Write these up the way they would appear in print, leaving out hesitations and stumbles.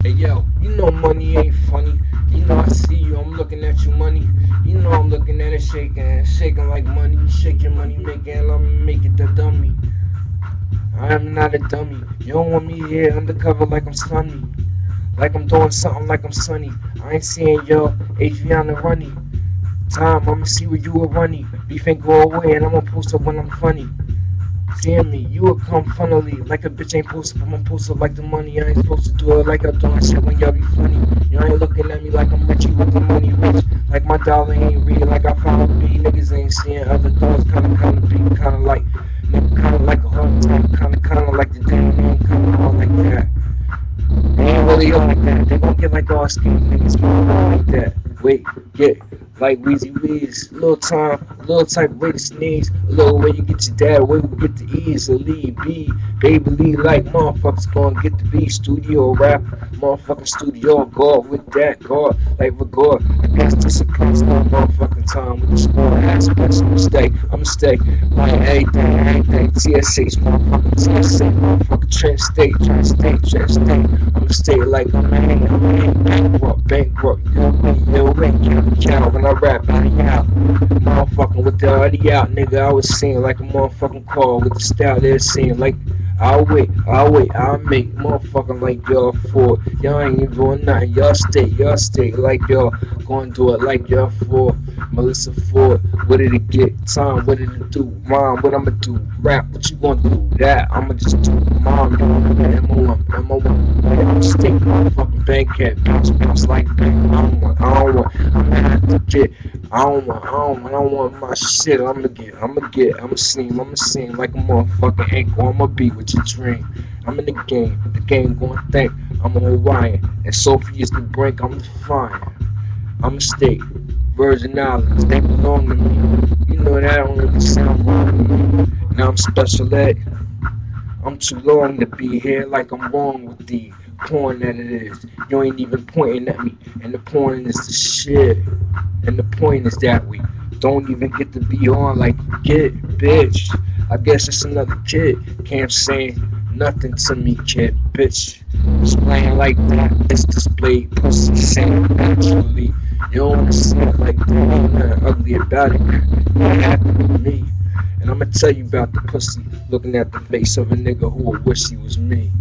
Hey yo, you know money ain't funny. You know I see you, I'm looking at you, money. You know I'm looking at it, shaking like money. Shaking money, making, I'ma make it the dummy. I am not a dummy. You don't want me here undercover like I'm sunny. Like I'm doing something like I'm sunny. I ain't seeing yo, Adriana Runny. Time, I'ma see where you are runny. Beef ain't go away and I'ma post up when I'm funny. Seeing me, you will come funnily like a bitch ain't supposed to, but I'm supposed to like the money. I ain't supposed to do it like I'm doing shit when y'all be funny. You ain't looking at me like I'm rich, you looking money rich. Like my dollar ain't real, like I found a B. Niggas ain't seeing other doors, kinda be, kinda like, nigga, kinda like a hard time, kinda like the damn ain't kinda hard like that. They ain't really all like that. They gon' get like all skinny niggas, like that. Wait, get like Weezy Weez. Little type way to sneeze. A little way you get your dad, way we get the E's. A lead B, baby lead like motherfuckers gonna get the B. Studio rap, motherfucking studio. God with that, God like regard. I guess this a constant motherfucking time with the score aspects. I'ma stay. Like everything. TSH, motherfucking TSH, motherfucking trend state. I'ma stay like I'm bankrupt. You ain't count when I rap, out. Motherfucking with the already out, nigga. I was seeing like a motherfucking call with the style they're seeing. Like, I'll make motherfucking like y'all for. Y'all ain't even doing nothing. Y'all stay like y'all gonna do it like y'all for. Melissa Ford, what did it get? Time, what did it do? Mom, what I'ma do? Rap, what you gonna do? That, I'ma just do. Mom, M-O-M. I'm sticking motherfucking bank at bounce like that. I'm not the kid. I don't want my shit. I'ma sing like a motherfucking ankle. I'ma be with your dream. I'm in the game gonna think. I'm a Hawaiian, and Sophie is the brink. I'm defiant. I'm a state, Virgin Islands, they belong to me. You know that don't really sound wrong to me. Now I'm special ed. I'm too long to be here like I'm wrong with the porn that it is. You ain't even pointing at me, and the point is the shit. And the point is that we don't even get to be on like get bitch. I guess it's another kid. Can't say nothing to me, kid, bitch. Displaying like that, it's displayed pussy saying naturally. You don't wanna see it like that, ain't nothing ugly about it. It happened to me. And I'ma tell you about the pussy looking at the face of a nigga who would wish he was me.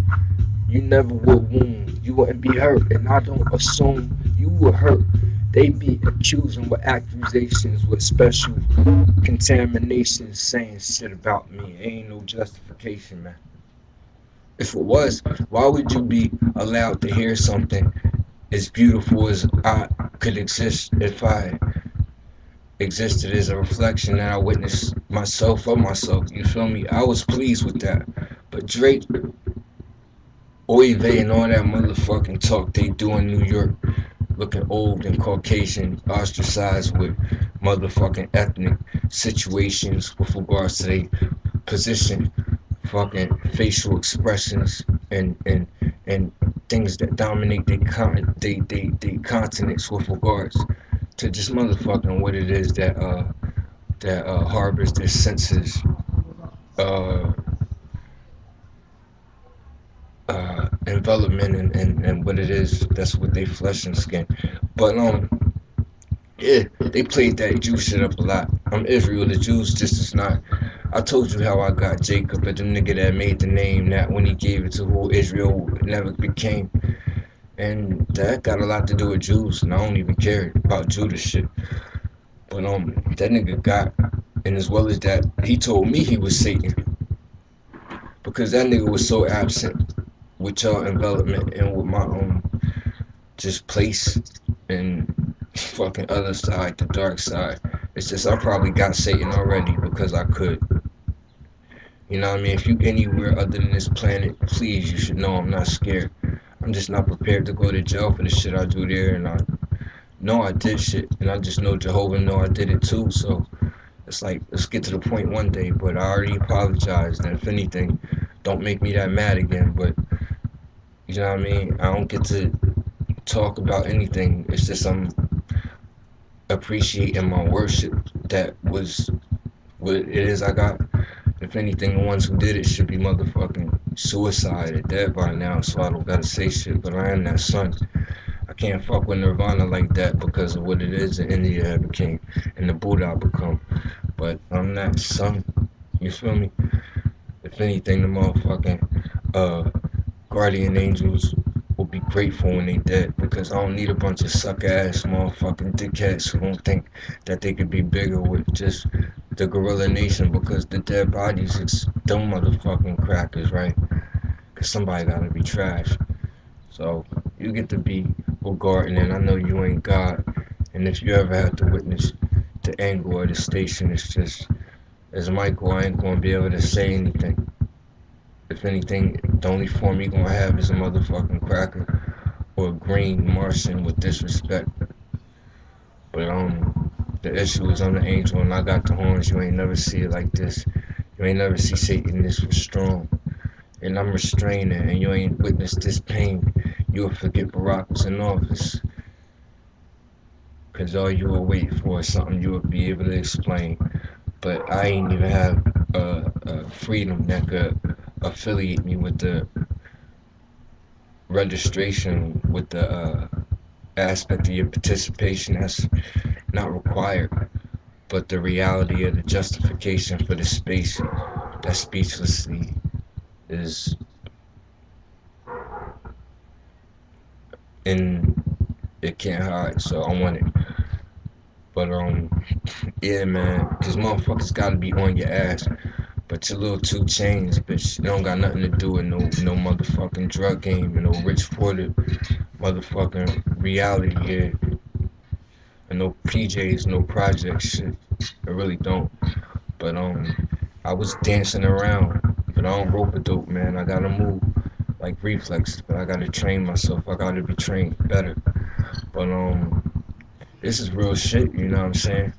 You never would wound, you wouldn't be hurt, and I don't assume you were hurt. They be accusing with accusations with special contaminations saying shit about me. Ain't no justification, man. If it was, why would you be allowed to hear something as beautiful as I could exist if I existed as a reflection that I witnessed myself of myself? You feel me? I was pleased with that. But Drake, Oive, and all that motherfucking talk they do in New York, looking old and Caucasian, ostracized with motherfucking ethnic situations with regards to their position, fucking facial expressions, and things that dominate they continents with regards to just motherfucking what it is that harbors their senses, uh, envelopment, and what it is that's with their flesh and skin. But yeah, they played that Jew shit up a lot. I'm Israel, the Jews just is not. I told you how I got Jacob, but the nigga that made the name that when he gave it to who Israel never became. And that got a lot to do with Jews, and I don't even care about Judah shit. But that nigga got, and as well as that, he told me he was Satan because that nigga was so absent with y'all envelopment and with my just place and fucking other side, the dark side. It's just I probably got Satan already because I could. You know what I mean? If you anywhere other than this planet, please, you should know I'm not scared. I'm just not prepared to go to jail for the shit I do there, and I know I did shit, and I just know Jehovah know I did it too. So it's like let's get to the point one day. But I already apologized, and if anything, don't make me that mad again. But you know what I mean? I don't get to talk about anything. It's just I'm appreciating my worship that was what it is I got. If anything, the ones who did it should be motherfucking suicide or dead by now, so I don't gotta say shit, but I am that son. I can't fuck with Nirvana like that because of what it is that India had became and the Buddha I become. But I'm that son. You feel me? If anything, the motherfucking guardian angels will be grateful when they dead because I don't need a bunch of suck ass motherfucking dickheads who don't think that they could be bigger with just the gorilla nation because the dead bodies it's them motherfucking crackers, right? Cause somebody gotta be trash. So you get to be with Garden and I know you ain't God. And if you ever have to witness the angle of the station, it's just as Michael, I ain't gonna be able to say anything. If anything, the only form you gonna have is a motherfucking cracker or a green Martian with disrespect. But the issue is I'm the angel and I got the horns. You ain't never see it like this. You ain't never see Satan this strong. And I'm restraining and you ain't witnessed this pain. You'll forget Barack was in office. Cause all you will wait for is something you will be able to explain. But I ain't even have freedom that could affiliate me with the registration with the aspect of your participation that's not required, but the reality of the justification for the space that speechlessly is in it can't hide. So I want it. But yeah, man, cause motherfuckers gotta be on your ass. But your little 2 Chainz, bitch, it don't got nothing to do with no motherfucking drug game and no Rich Porter motherfucking reality here. And no PJs, no project shit. I really don't. But I was dancing around, but I don't rope a dope, man. I gotta move like reflexes, but I gotta train myself. I gotta be trained better. But this is real shit. You know what I'm saying?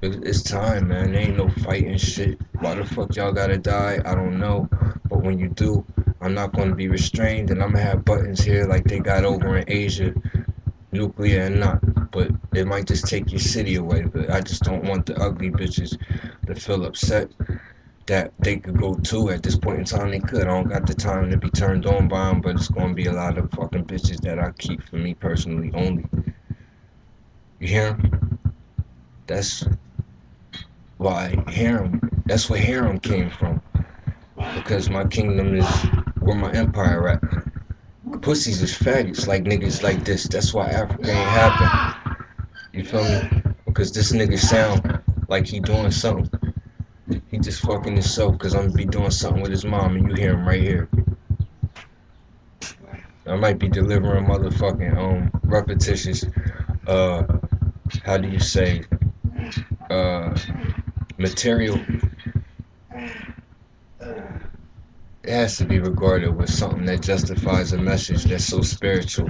It's time, man. There ain't no fighting shit. Why the fuck y'all gotta die? I don't know. But when you do, I'm not gonna be restrained, and I'm gonna have buttons here like they got over in Asia, nuclear and not. But it might just take your city away. But I just don't want the ugly bitches to feel upset that they could go to at this point in time. They could. I don't got the time to be turned on by them, but it's gonna be a lot of fucking bitches that I keep for me personally only. You hear 'em? That's why harem. That's where harem came from. Because my kingdom is where my empire at. Pussies is faggots like niggas like this. That's why Africa ain't happen. You feel me? Because this nigga sound like he doing something. He just fucking himself because I'm gonna be doing something with his mom and you hear him right here. I might be delivering motherfucking repetitious uh how do you say uh material. It has to be regarded with something that justifies a message that's so spiritual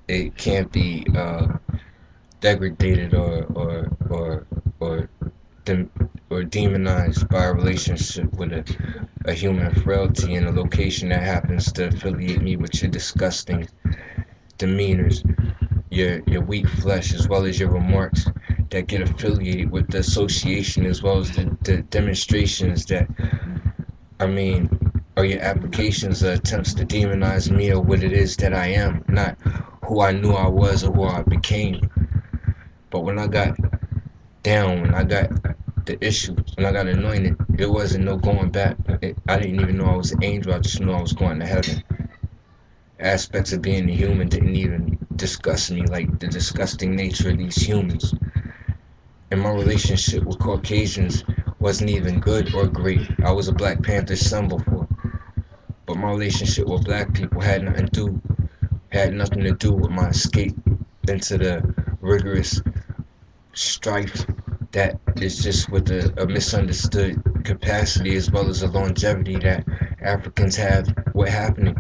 it can't be degraded or dem- or demonized by a relationship with a human frailty in a location that happens to affiliate me with your disgusting demeanors, your weak flesh, as well as your remarks that get affiliated with the association, as well as the demonstrations that, I mean, are your applications or attempts to demonize me or what it is that I am, not who I knew I was or who I became. But when I got down, when I got the issue, when I got anointed, it wasn't no going back. I didn't even know I was an angel. I just knew I was going to heaven. Aspects of being a human didn't even disgust me like the disgusting nature of these humans. And my relationship with Caucasians wasn't even good or great. I was a Black Panther son before, but my relationship with black people had nothing to do with my escape into the rigorous strife that is just with a misunderstood capacity as well as a longevity that Africans have with happening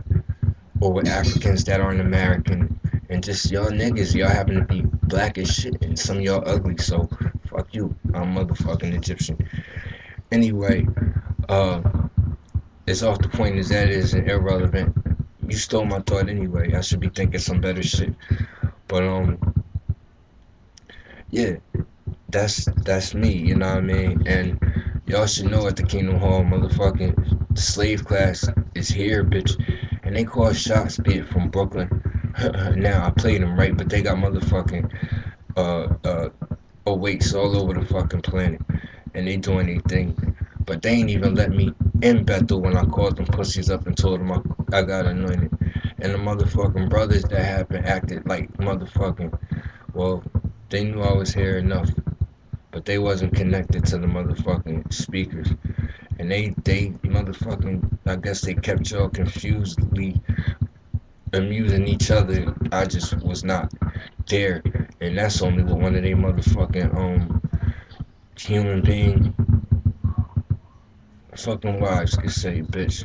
or with Africans that aren't American and just y'all niggas, y'all happen to be black as shit and some of y'all ugly, so fuck you. I'm motherfucking Egyptian. Anyway, uh as off the point as that is and irrelevant. You stole my thought anyway. I should be thinking some better shit. But yeah, that's me, you know what I mean? And Y'all should know at the Kingdom Hall, motherfucking slave class is here, bitch. And they call shots, be it from Brooklyn. Now, I played them right, but they got motherfucking uh, uh, awakes all over the fucking planet. And they doing their thing. But they ain't even let me in Bethel when I called them pussies up and told them I got anointed. And the motherfucking brothers that happened acted like motherfucking, well, they knew I was here enough, but they wasn't connected to the motherfucking speakers. And they motherfucking, I guess they kept y'all confusedly amusing each other. I just was not there. And that's only what one of they motherfucking human being fucking wives could say, bitch.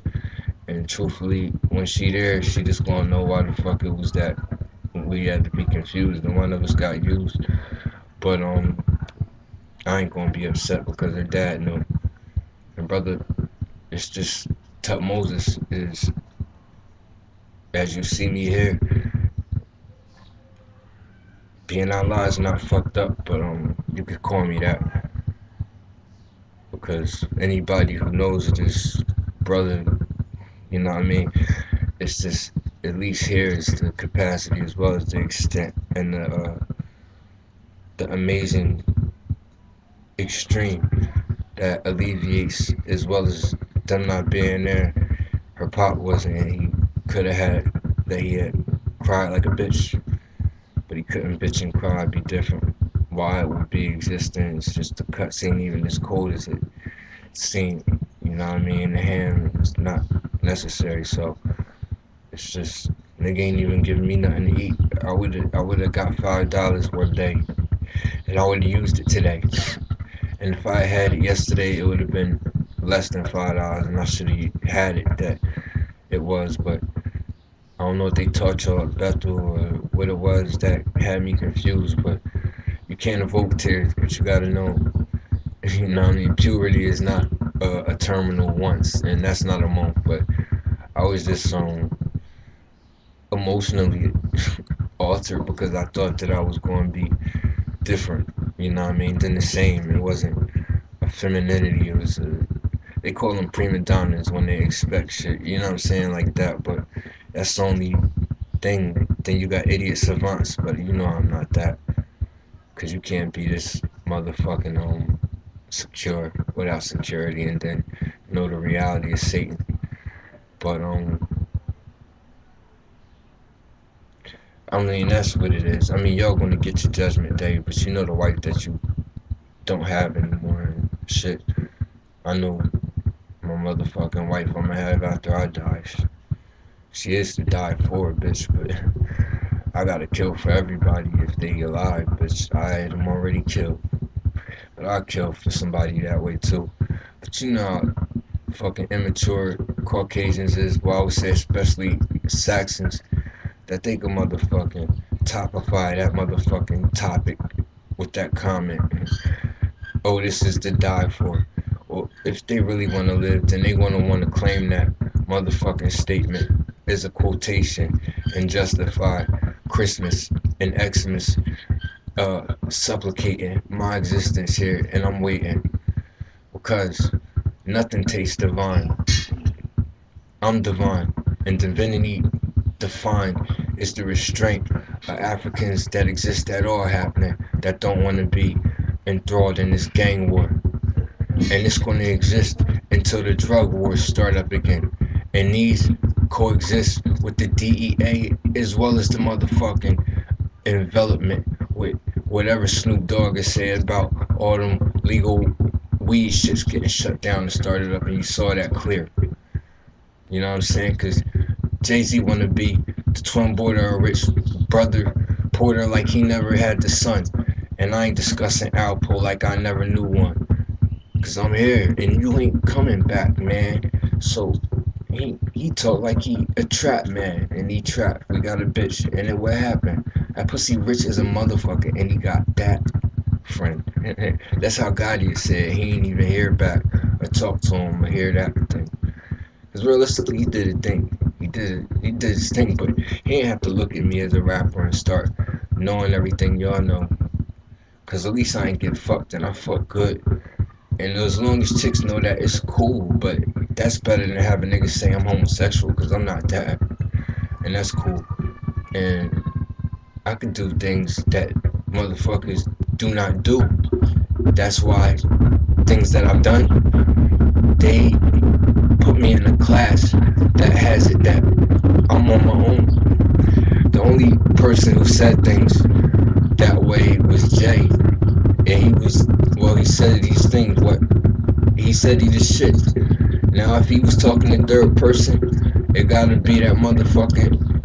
And truthfully, when she there, she just gonna know why the fuck it was that we had to be confused and one of us got used. But I ain't gonna be upset because her dad knew. And brother, it's just Tut Moses is, as you see me here, being our lives not fucked up, but you could call me that because anybody who knows this brother, you know what I mean. It's just at least here is the capacity as well as the extent and the amazing extreme that alleviates as well as them not being there. Her pop wasn't, and he could have had that he had cried like a bitch, but he couldn't bitch and cry. It'd be different. Why it would be existing? It's just the cutscene, even as cold as it seemed. You know what I mean? The hand is not necessary, so it's just nigga ain't even giving me nothing to eat. I would have got $5 worth a day, and I would have used it today. And if I had it yesterday, it would have been less than $5, and I should have had it that it was. But I don't know what they taught y'all at Bethel or what it was that had me confused. But you can't evoke tears, but you gotta know. You know what I mean? Puberty is not a terminal once, and that's not a month. But I was just emotionally altered because I thought that I was going to be different. You know what I mean? Than the same. It wasn't a femininity. It was a, they call them prima donnas when they expect shit. You know what I'm saying? Like that. But that's the only thing. Then you got idiot savants, but you know I'm not that. Cause you can't be this motherfucking secure without security, and then know the reality of Satan. But I mean that's what it is. I mean y'all gonna get your judgment day, but you know the wife that you don't have anymore and shit. I know my motherfucking wife I'm gonna have after I die. She is to die for, bitch, but I gotta kill for everybody if they alive, bitch. I am already killed. But I'll kill for somebody that way too. But you know how fucking immature Caucasians is, well I would say especially Saxons, that they could motherfucking topify that motherfucking topic with that comment. Oh, this is to die for. Well, if they really want to live, then they gonna want to claim that motherfucking statement as a quotation and justify Christmas and Xmas supplicating my existence here, and I'm waiting because nothing tastes divine. I'm divine, and divinity defined is the restraint of Africans that exist at all happening that don't want to be enthralled in this gang war. And it's going to exist until the drug wars start up again. And these coexist with the DEA as well as the motherfucking envelopment with whatever Snoop Dogg has said about all them legal weed shits getting shut down and started up, and you saw that clear. You know what I'm saying? Because Jay-Z want to be the twin brother of rich brother Porter like he never had the son. And I ain't discussing Alpo like I never knew one. Cause I'm here and you ain't coming back, man. So he talk like he a trap man and he trapped. We got a bitch. And then what happened? That pussy rich as a motherfucker and he got that friend. That's how Gotti said. He ain't even hear back or talk to him or hear that thing. Cause realistically he did a thing. He did his thing, but he ain't have to look at me as a rapper and start knowing everything y'all know. Cause at least I ain't get fucked and I fuck good. And as long as chicks know that, it's cool. But that's better than having niggas say I'm homosexual, because I'm not that. And that's cool. And I can do things that motherfuckers do not do. That's why things that I've done, they put me in a class that has it that I'm on my own. The only person who said things that way was Jay. And he said these things, he said he the shit. Now if he was talking in third person, it gotta be that motherfucker